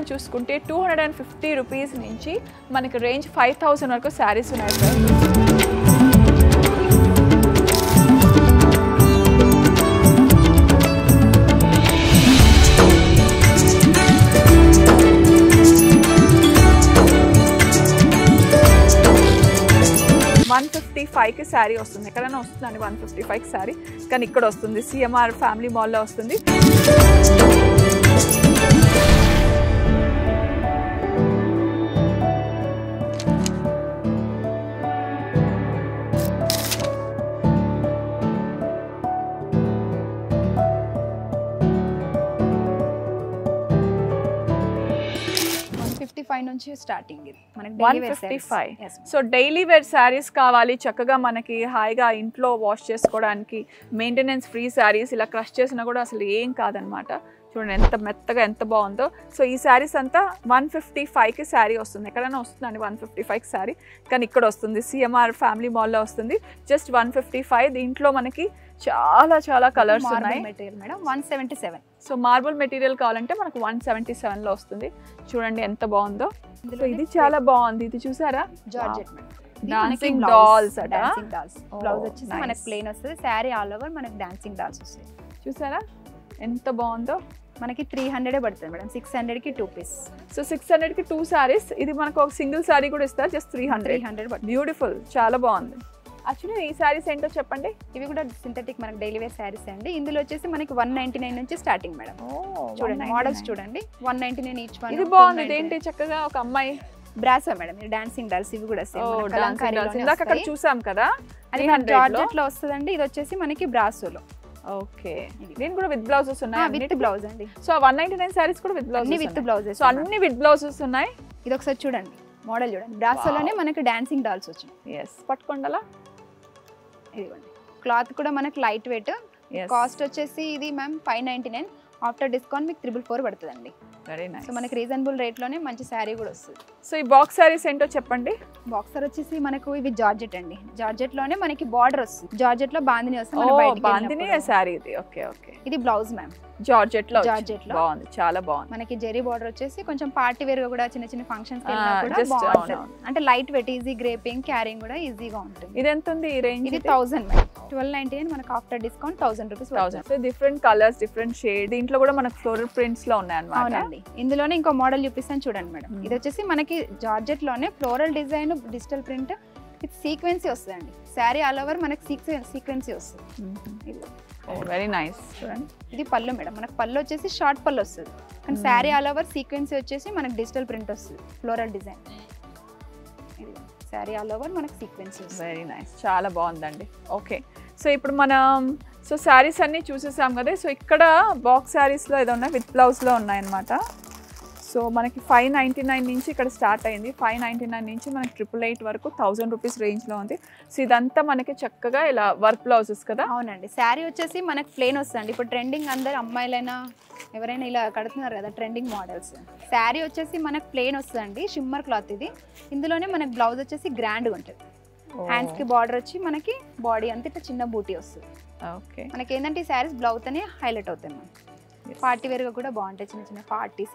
లో చూసుకుంటే 250 రూపీస్ నుంచి మనకి రేంజ్ 5000 వరకు సారీస్ ఉన్నాయి సార్. 155 కి శారీ వస్తుంది. ఎక్కడైనా వస్తుందండి 155 కి శారీ, కానీ ఇక్కడ వస్తుంది సిఎంఆర్ ఫ్యామిలీ మాల్లో వస్తుంది. నుంచి స్టార్టింగ్ ఇది మనకి 155. సో డైలీ వేర్ శారీస్ కావాలి చక్కగా మనకి హాయిగా ఇంట్లో వాష్ చేసుకోవడానికి, మెయింటెనెన్స్ ఫ్రీ శారీస్. ఇలా క్రష్ చేసినా కూడా అసలు ఏం కాదనమాట. చూడండి ఎంత మెత్తగా ఎంత బాగుందో. సో ఈ శారీస్ అంతా 155 కి శారీ వస్తుంది. ఎక్కడైనా వస్తుందండి 155 కి శారీ, కానీ ఇక్కడ వస్తుంది సిఎంఆర్ ఫ్యామిలీ మాల్లో వస్తుంది. జస్ట్ 155. దీంట్లో మనకి చాలా చాలా కలర్స్ ఉన్నాయి. Material madam 177. So marble material కావాలంటే మనకు 177 లో వస్తుంది. చూడండి ఎంత బాగుందో. సో ఇది చాలా బాగుంది. ఇది చూసారా, జార్జెట్ డాన్సింగ్ డాల్స్ అట. బ్లౌజ్ వచ్చేసి మనకి ప్లెయిన్ వస్తుంది. శారీ ఆల్ ఓవర్ మనకి డాన్సింగ్ డాల్స్ వస్తాయి. చూసారా ఎంత బాగుందో. మనకి 300 పడుతుంది మేడం. 600 కి 2 పీస్. సో 600 కి 2 సారీస్. ఇది మనకు ఒక సింగిల్ సారీ కూడా ఇస్తారు. జస్ట్ 300. బ్యూటిఫుల్, చాలా బాగుంది. యాక్చువల్లీ ఈ సారీస్ ఏంటో చెప్పండి. ఇవి కూడా సింథటిక్ మనకి డైలీ వేర్ సారీస్ అండి. ఇందులో వచ్చేసి మనకి 199 నుంచి స్టార్టింగ్ మేడం. చూడండి మోడల్స్ చూడండి, 199 ఈచ్ వన్. ఇది బాగుంది. ఇదేంటి చక్కగా ఒక అమ్మాయి బ్రాసా మేడం. డాన్సింగ్ డాల్స్ ఇవి కూడా అక్కడ చూసాం కదా. అది జార్జెట్ లో వస్తుందండి. ఇది వచ్చేసి మనకి బ్రాసోలో. ఓకే, దీని కూడా విత్ బ్లౌజెస్ ఉన్నాయి. విత్ బ్లౌజ్ అండి. సో 199 సారీస్ కూడా with blouse, with blouses. So అన్ని విత్ బ్లౌజెస్ ఉన్నాయి. ఇది ఒకసారి చూడండి మోడల్ చూడండి. బ్రాసోలోనే మనకి డాన్సింగ్ డాల్స్ వచ్చినాయి. ఎస్, పట్టుకోండి. ఇదిగోండి క్లాత్ కూడా మనకి లైట్ వెయిట్. కాస్ట్ వచ్చేసి ఇది మ్యామ్ 599. ఆఫ్టర్ డిస్కౌంట్ మీకు 444 పడుతుందండి. Very nice. సో మనకి రీజనబుల్ రేట్ లోనే మంచి శారీ కూడా వస్తుంది. సో ఈ బాక్స్ శారీస్ ఏంటో చెప్పండి. బాక్సర్ వచ్చేసి మనకు ఇవి జార్జెట్ అండి. జార్జెట్ లోనే మనకి బార్డర్ వస్తుంది. జార్జెట్ లో బాందిని వస్తుంది. బాందిని శారీ ఇది. Okay okay. ఇది బ్లౌజ్ మ్యామ్. జార్జెట్ లో బాగుంది, చాలా బాగుంది. మనకి జెరీ బార్డర్ వచ్చేసి కొంచెం పార్టీ వేర్ గా కూడా చిన్న చిన్న ఫంక్షన్స్ కి వెళ్ళినా కూడా బాగుంటుంది. అంటే లైట్ వెయిట్, ఈజీ గ్రేపింగ్, క్యారింగ్ కూడా ఈజీగా ఉంటుంది. ఇది ఎంత ఉంది ఈ రేంజ్? ఇది 1000 మ్యామ్. 1299 మనకి after discount 1000 rupees. So different colours, different shade. దీంట్లో కూడా మనకి ఫ్లోరల్ ప్రింట్స్ లో ఉన్నాయి అన్నమాట. అవునండి. ఇందులోనే ఇంకో మోడల్ చూపిస్తాను చూడండి మేడం. ఇది వచ్చేసి మనకి జార్జెట్ లోనే floral design, digital print with sequence వస్తుందండి. శారీ ఆల్ ఓవర్ మనకి సీక్వెన్సీ వస్తుంది. Very nice. చూడండి ఇది పళ్ళు మేడం. మనకి పళ్ళు వచ్చేసి షార్ట్ పళ్ళు వస్తుంది, కానీ శారీ ఆల్ ఓవర్ సీక్వెన్సీ వచ్చేసి మనకి డిజిటల్ ప్రింట్ వస్తుంది. Floral design. Sari all over మనకి సీక్వెన్సీ వస్తుంది. వెరీ నైస్, చాలా బాగుందండి. ఓకే, సో ఇప్పుడు మనం శారీస్ అన్నీ చూసేసాం కదా. సో ఇక్కడ బాక్స్ శారీస్లో ఏదో ఉన్నాయి, విత్ బ్లౌజ్లో ఉన్నాయన్నమాట. సో మనకి 599 నుంచి ఇక్కడ స్టార్ట్ అయింది. 599 నుంచి మనకి 888 వరకు 1000 రూపీస్ రేంజ్లో ఉంది. సో ఇదంతా మనకి చక్కగా ఇలా వర్క్ బ్లౌజెస్ కదా. అవునండి. శారీ వచ్చేసి మనకి ప్లెయిన్ వస్తుంది. ఇప్పుడు ట్రెండింగ్ అందరు అమ్మాయిలైనా ఎవరైనా ఇలా కడుతున్నారు కదా ట్రెండింగ్ మోడల్స్. శారీ వచ్చేసి మనకి ప్లెయిన్ వస్తుందండి. షిమ్మర్ క్లాత్ ఇది. ఇందులోనే మనకి బ్లౌజ్ వచ్చేసి గ్రాండ్గా ఉంటుంది. హ్యాండ్స్ కి బార్డర్ వచ్చి మనకి బాడీ అంతా ఇట్లా చిన్న బూటీ వస్తుంది. ఓకే, మనకి ఏంటంటే ఈ శారీస్ బ్లౌజ్ అనే హైలైట్ అవుతాయి. పార్టీ వేర్ గా కూడా బాగుంటాయి. చిన్న చిన్న పార్టీస్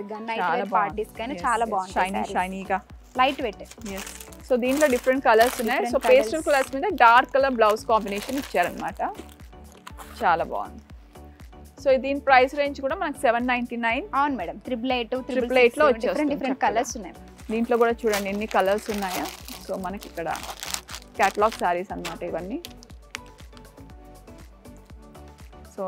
పార్టీస్ కైనా చాలా బాగుంటాయి. షైనీగా, లైట్ వెయిట్. సో దీంట్లో డిఫరెంట్ కలర్స్ ఉన్నాయి. సో పేస్టల్ కలర్స్ మీద డార్క్ కలర్ బ్లౌజ్ కాంబినేషన్ ఇచ్చారనమాట. చాలా బాగుంది. సో దీని ప్రైస్ రేంజ్ కూడా మనకి 799. అవును మేడం. 888 లో వచ్చేస్తుంది. డిఫరెంట్ కలర్స్ ఉన్నాయి. దీంట్లో కూడా చూడండి ఎన్ని కలర్స్ ఉన్నాయో. సో మనకి ఇక్కడ క్యాటలాగ్ శారీస్ అన్నమాట ఇవన్నీ. సో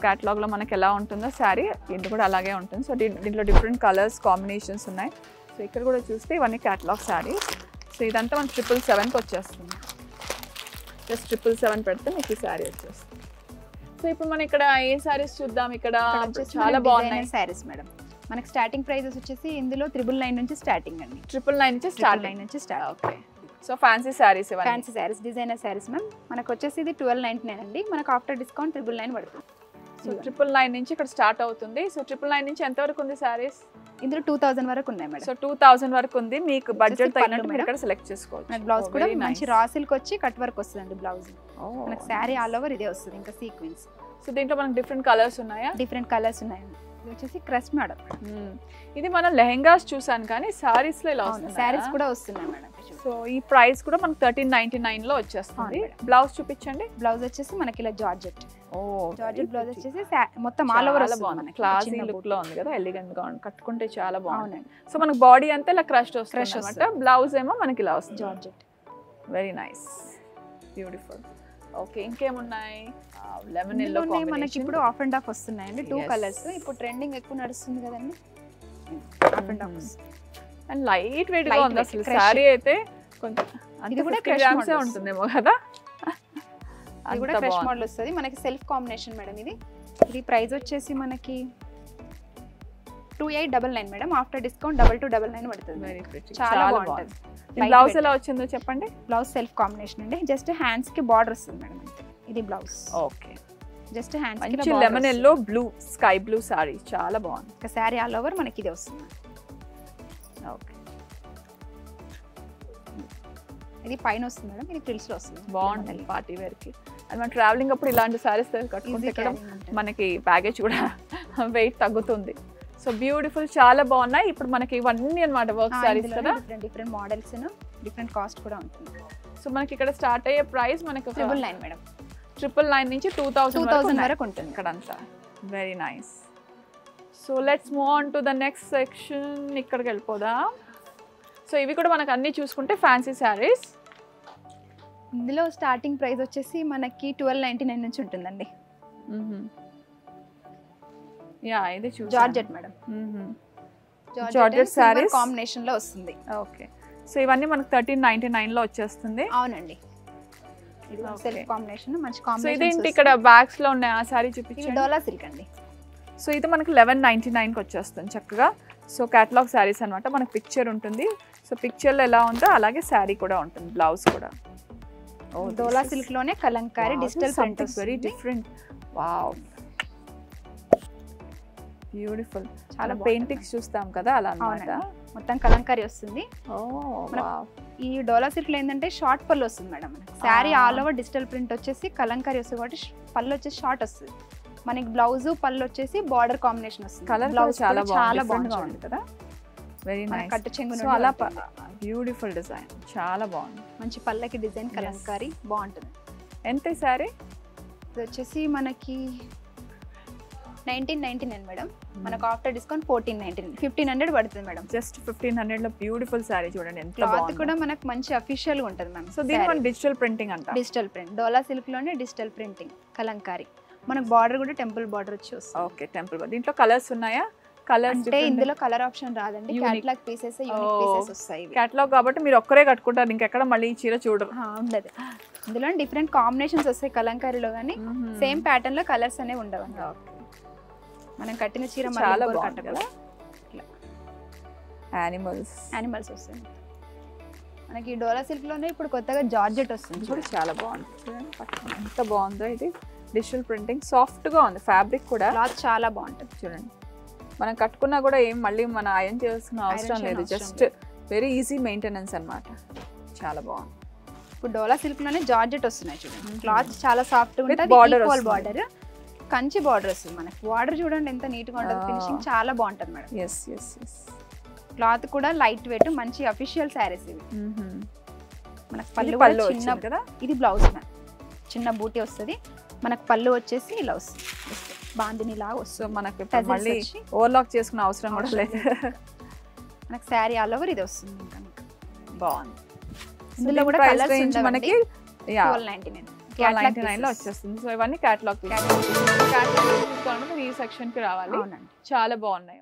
క్యాటలాగ్లో మనకి ఎలా ఉంటుందో శారీ దీంట్లో కూడా అలాగే ఉంటుంది. సో దీంట్లో డిఫరెంట్ కలర్స్ కాంబినేషన్స్ ఉన్నాయి. సో ఇక్కడ కూడా చూస్తే ఇవన్నీ క్యాటలాగ్ శారీ. సో ఇదంతా మనకి 777కి వచ్చేస్తుంది. జస్ట్ 777 పెడితే మీకు ఈ శారీ వచ్చేస్తుంది. సో ఇప్పుడు మనం ఇక్కడ ఏ శారీస్ చూద్దాం. ఇక్కడ చాలా బాగున్నాయి శారీస్ మేడం. మనకి స్టార్టింగ్ ప్రైజెస్ వచ్చేసి ఇందులో 999 నుంచి స్టార్టింగ్ అండి. 999 నుంచి start. Okay, so fancy saris, fancy saris, designer saris ma'am. మనకు వచ్చేసి ఇది 1299 అండి. మనకు ఆఫ్టర్ డిస్కౌంట్ 999 పడుతుంది. సో 999 నుంచి ఇక్కడ స్టార్ట్ అవుతుంది. సో 999 నుంచి ఎంత వరకు ఉంది శారీస్? ఇందులో 2000 వరకు ఉన్నాయి మేడం. సో 2000 వరకు ఉంది. మీకు బడ్జెట్ తగినట్టు మీరు ఇక్కడ సెలెక్ట్ చేసుకోవచ్చు. మనకి బ్లౌజ్ కూడా మంచి రా సిల్క్ వచ్చి కట్ వర్క్ వస్తుందండి బ్లౌజ్. మనకి శారీ ఆల్ ఓవర్ ఇదే వస్తుంది, ఇంకా సీక్వెన్స్. సో దీంట్లో మనకి డిఫరెంట్ కలర్స్ ఉన్నాయా? డిఫరెంట్ కలర్స్ ఉన్నాయి. ఇది వచ్చేసి క్రష్ మోడల్. ఇది మనం లెహెంగాస్ చూసాను కానీ సారీస్ లో ఇలా వస్తుంది. సారీస్ కూడా వస్తున్నాయి మేడం. సో ఈ ప్రైస్ కూడా మనకు 1399 లో వచ్చేస్తుంది. బ్లౌజ్ చూపించండి. బ్లౌజ్ వచ్చేసి మనకి ఇలా జార్జెట్. జార్జెట్ బ్లౌజ్ వచ్చేసి మొత్తం ఆల్ ఓవర్ క్లాసీ లుక్ లో ఉంది కదా, ఎలిగెంట్ గా కట్టుకుంటే చాలా బాగుంది. సో మనకి బాడీ అంతా ఇలా క్రష్ వస్తుంది అన్నమాట. బ్లౌజ్ ఏమో మనకి ఇలా వస్తుంది georgette. Very nice, beautiful. Okay, ఇంకేమున్నాయి? లెమన్ ఎల్లో మనకి ఇప్పుడు ఆఫ్ అండ్ ఆఫ్ వస్తున్నాయండి, 2 కలర్స్. ఇప్పుడు ట్రెండింగ్ ఎక్కువ నడుస్తుంది కదండి, of and of. And light weight గా ఉంది అసలు సారీ అయితే. కొంచెం ఇది కూడా గ్రామ్స్ ఉంటుందేమో కదా. ఇది కూడా ఫ్రెష్ మోడల్ వస్తుంది మనకి, సెల్ఫ్ కాంబినేషన్ మేడం. ఇది ప్రైస్ వచ్చేసి మనకి 2899 మేడం. ఆఫ్టర్ డిస్కౌంట్ 2299 పడుతుంది. వెరీ ప్రిటీ, చాలా బాగుంటుంది. బ్లౌజ్ ఎలా వచ్చిందో చెప్పండి. బ్లౌజ్ సెల్ఫ్ కాంబినేషన్ అండి, జస్ట్ హ్యాండ్స్ కి బార్డర్ వస్తుంది మేడం అంతే. ఇది బ్లౌజ్. ఓకే, జస్ట్ హ్యాండ్స్ కి మంచి lemon yellow blue sky blue sorry, చాలా బాగుంది. ఒక సారీ ఆల్ ఓవర్ మనకి ఇది వస్తుంది. ఓకే, ఇది పైన వస్తుంది మేడం, ఇది ఫ్రిల్స్ లో వస్తుంది. బాగుంటుంది పార్టీ వేర్ కి. అండ్ మనం ట్రావెలింగ్ అప్పుడు ఇలాంటి సారీస్ కట్టుకుంటే ఇక్కడ మనకి బ్యాగేజ్ కూడా వెయిట్ తగ్గుతుంది. సో బ్యూటిఫుల్, చాలా బాగున్నాయి. ఇప్పుడు మనకి ఇవన్నీ అన్నమాట వర్క్ సారీస్ కదా, డిఫరెంట్ మోడల్స్, డిఫరెంట్ కాస్ట్ కూడా ఉంటుంది. సో మనకి ఇక్కడ స్టార్ట్ అయ్యే ప్రైస్ మనకి 999 మేడం. 999 నుంచి 2000 వరకు ఉంటుంది ఇక్కడ అంతా. Very nice. So let's move on to the next section. ఇక్కడికి వెళ్ళిపోదాం. సో ఇవి కూడా మనకు అన్ని చూసుకుంటే ఫ్యాన్సీ శారీస్. ఇందులో స్టార్టింగ్ ప్రైస్ వచ్చేసి మనకి 1299 నుంచి ఉంటుందండి. యా, ఇది చూడండి, georgette madam. Georgette saris combination లో వస్తుంది. ఓకే, సో ఇవన్నీ మనకు 1399 లో వచ్చేస్తుంది. అవునండి, ఇది సెల్ఫ్ కాంబినేషన్, మంచి సో కాంబినేషన్. ఇదేంటి ఇక్కడ బ్యాగ్స్ లో ఉన్నాయి ఆ శారీ చూపించండి. డోలా సిల్క్ అండి. సో ఇది మనకి 1199 కి వచ్చేస్తుంది చక్కగా. సో కేటలాగ్ శారీస్ అన్నమాట, మనకి పిక్చర్ ఉంటుంది. సో పిక్చర్లో ఎలా ఉందో అలాగే శారీ కూడా ఉంటుంది, బ్లౌజ్ కూడా. డోలా సిల్క్ లోనే Kalamkari digital print, very different. Wow, beautiful. చాలా పెయింటింగ్స్ చూస్తాం కదా అలా అన్నమాట. మొత్తం కలంకారీ వస్తుంది. వావ్, ఈ డోలా సిల్క్ లో ఏంటంటే షార్ట్ పళ్ళు వస్తుంది మేడం మనకి. Sari all over digital print వచ్చేసి కలంకారీ వస్తుంది కాబట్టి పళ్ళు వచ్చేసి షార్ట్ వస్తుంది. మనకి బ్లౌజ్ పళ్ళు వచ్చేసి బార్డర్ కాంబినేషన్ వస్తుంది. కలర్ బ్లౌజ్ చాలా బాగుంది కదా, వెరీ నైస్. కట్టు చెంగు సో అలా బ్యూటిఫుల్ డిజైన్, చాలా బాగుంది. మంచి పళ్ళకి డిజైన్ కలంకారీ బాగుంటుంది. ఎంత సారీ? ఇది వచ్చేసి మనకి 1999 మేడం. మనకు ఆఫ్టర్ డిస్కౌంట్ 1499, 1500 పడుతుంది మేడం. జస్ట్ 1500 లో బ్యూటిఫుల్ సారీ చూడండి ఎంత బాగుంది. క్లాత్ కూడా మనకు మంచి అఫీషియల్ గా ఉంటుంది మ్యామ్. సో దీని మనం డిజిటల్ ప్రింటింగ్ అంటాం. డిజిటల్ ప్రింట్, డోలా సిల్క్ లోనే డిజిటల్ ప్రింటింగ్ కలంకారీ. మనకు బార్డర్ కూడా టెంపుల్ బార్డర్ వచ్చి వస్తుంది. Okay, temple border. దీంట్లో కలర్స్ ఉన్నాయా? కలర్స్ అంటే ఇందులో కలర్ ఆప్షన్ రాదండి, కేటలాగ్ పీసెస్, యూనిక్ పీసెస్ వస్తాయి. కేటలాగ్ కాబట్టి మీరు ఒక్కరే కట్టుకుంటారు, ఇంకెక్కడ మళ్ళీ ఈ చీర చూడరు. ఉండదు. ఇందులో డిఫరెంట్ కాంబినేషన్స్ వస్తాయి కలంకారీలో, కానీ సేమ్ ప్యాటర్న్ లో కలర్స్ అనేవి ఉండవండి. మనం కట్టిన చీర చాలా బాగుంది కదా. యానిమల్స్ వస్తాయి మనకి. డోలా సిల్క్ లోనే ఇప్పుడు కొత్తగా జార్జెట్ వస్తుంది కూడా, చాలా బాగుంది. ఎంత బాగుందో ఇది. డిజిటల్ ప్రింటింగ్, సాఫ్ట్ గా ఉంది ఫ్యాబ్రిక్ కూడా, క్లాత్ చాలా బాగుంటుంది. చూడండి, మనం కట్టుకున్నా కూడా ఏం మళ్ళీ మనం ఐరన్ చేయాల్సిన అవసరం లేదు, జస్ట్ వెరీ ఈజీ మెయింటెనెన్స్ అన్నమాట. చాలా బాగుంది. ఇప్పుడు డోలా సిల్క్ లోనే జార్జెట్ వస్తున్నాయి చూడండి. క్లాత్ చాలా సాఫ్ట్ ఉంటుంది, ఈక్వల్ బార్డర్, కంచి బార్డర్ వస్తుంది మనకి. బార్డర్ చూడండి ఎంత నీట్ గా ఉంటుంది, ఫినిషింగ్ చాలా బాగుంటుంది madam. Yes yes yes. Cloth కూడా లైట్ వెయిట్, మంచి అఫీషియల్ శారీస్ ఇవి. మనకు పళ్ళు చిన్న కదా, ఇది బ్లౌజ్ మ్యామ్. చిన్న బూటీ వస్తుంది మనకు. పళ్ళు వచ్చేసి ఇలా వస్తుంది, బాందిని లాగా వస్తుంది. మనకి మళ్ళీ ఓవర్లాక్ చేసుకునే అవసరం కూడా లేదు. మనకి శారీ ఆల్ ఓవర్ ఇది వస్తుంది. ఇంకా బాగుంది. ఇందులో కూడా కలర్స్ మనకి 1299 లో వచ్చేస్తుంది. సో ఇవన్నీ కేటలాగ్. ఈ సెక్షన్ కి రావాలి. చాలా బాగున్నాయి.